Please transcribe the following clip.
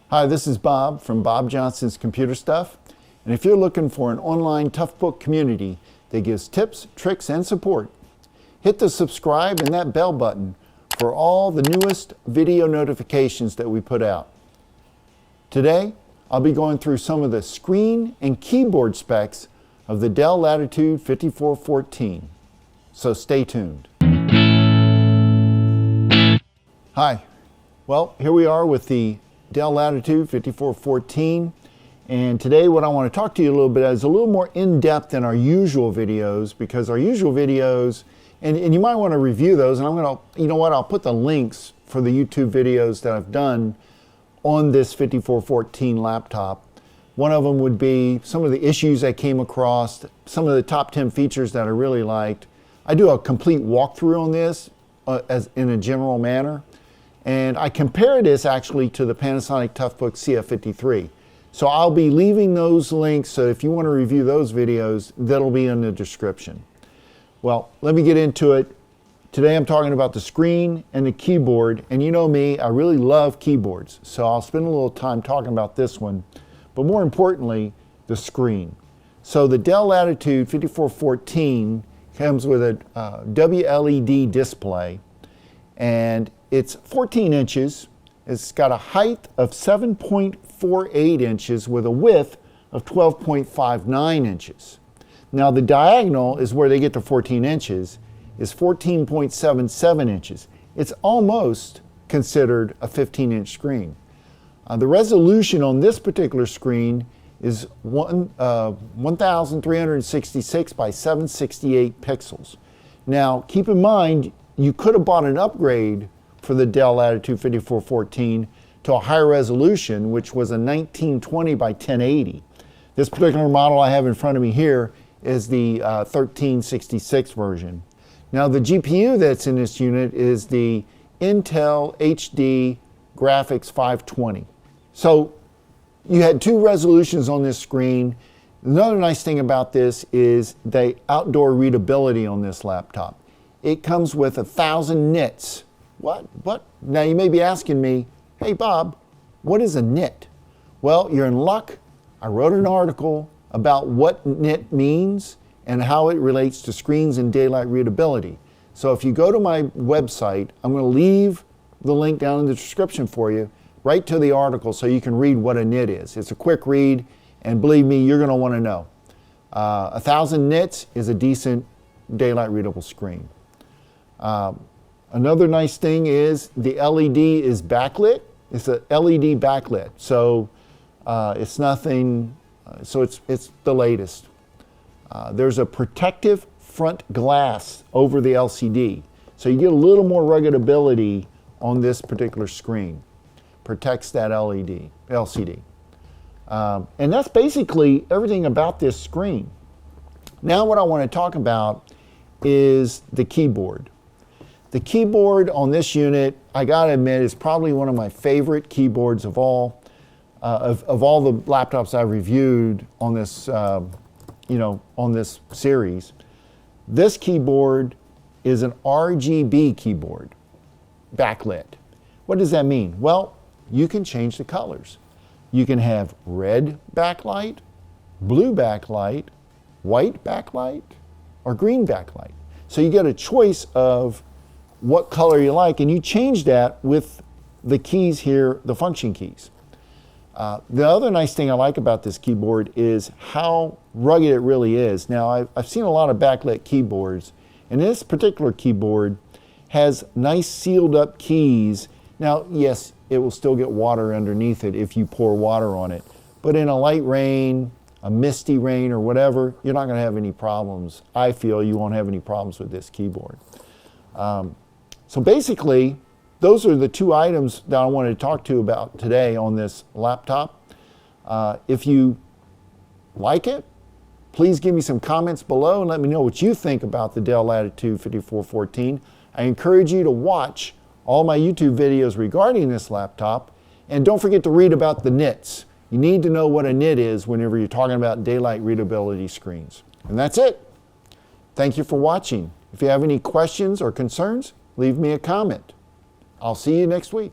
Hi, this is Bob from Bob Johnson's Computer Stuff. And if you're looking for an online Toughbook community that gives tips, tricks, and support, hit the subscribe and that bell button for all the newest video notifications that we put out. Today, I'll be going through some of the screen and keyboard specs of the Dell Latitude 5414. So stay tuned. Hi. Well, here we are with the Dell Latitude 5414, and today what I want to talk to you a little bit is a little more in-depth than our usual videos, because our usual videos, and you might want to review those, and I'm going to, you know what, I'll put the links for the YouTube videos that I've done on this 5414 laptop. One of them would be some of the issues I came across, some of the top 10 features that I really liked. I do a complete walkthrough on this as in a general manner. And I compare this actually to the Panasonic Toughbook CF53. So I'll be leaving those links, so if you want to review those videos, that'll be in the description. Well, let me get into it. Today I'm talking about the screen and the keyboard, and you know me, I really love keyboards, so I'll spend a little time talking about this one, but more importantly, the screen. So the Dell Latitude 5414 comes with a WLED display, and it's 14 inches. It's got a height of 7.48 inches with a width of 12.59 inches. Now the diagonal is where they get to 14 inches, is 14.77 inches. It's almost considered a 15-inch screen. The resolution on this particular screen is 1,366 by 768 pixels. Now keep in mind, you could have bought an upgrade for the Dell Latitude 5414 to a higher resolution, which was a 1920 by 1080. This particular model I have in front of me here is the 1366 version. Now the GPU that's in this unit is the Intel HD Graphics 520. So you had two resolutions on this screen. Another nice thing about this is the outdoor readability on this laptop. It comes with 1,000 nits. What? Now you may be asking me, hey Bob, what is a nit? Well, you're in luck. I wrote an article about what nit means and how it relates to screens and daylight readability. So if you go to my website, I'm going to leave the link down in the description for you, right to the article, so you can read what a nit is. It's a quick read, and believe me, you're going to want to know. 1,000 nits is a decent daylight readable screen. Another nice thing is the LED is backlit. It's a LED backlit, so it's nothing. So it's the latest. There's a protective front glass over the LCD, so you get a little more ruggedability on this particular screen. Protects that LCD. And that's basically everything about this screen. Now what I want to talk about is the keyboard. The keyboard on this unit, I gotta admit, is probably one of my favorite keyboards of all all the laptops I've reviewed on this, on this series. This keyboard is an RGB keyboard, backlit. What does that mean? Well, you can change the colors. You can have red backlight, blue backlight, white backlight, or green backlight. So you get a choice of what color you like, and you change that with the keys here, the function keys. The other nice thing I like about this keyboard is how rugged it really is. Now, I've seen a lot of backlit keyboards, and this particular keyboard has nice sealed up keys. Now, yes, it will still get water underneath it if you pour water on it, but in a light rain, a misty rain, or whatever, you're not going to have any problems. I feel you won't have any problems with this keyboard. So basically, those are the two items that I wanted to talk to you about today on this laptop. If you like it, please give me some comments below and let me know what you think about the Dell Latitude 5414. I encourage you to watch all my YouTube videos regarding this laptop, and don't forget to read about the nits. You need to know what a nit is whenever you're talking about daylight readability screens. And that's it. Thank you for watching. If you have any questions or concerns, leave me a comment. I'll see you next week.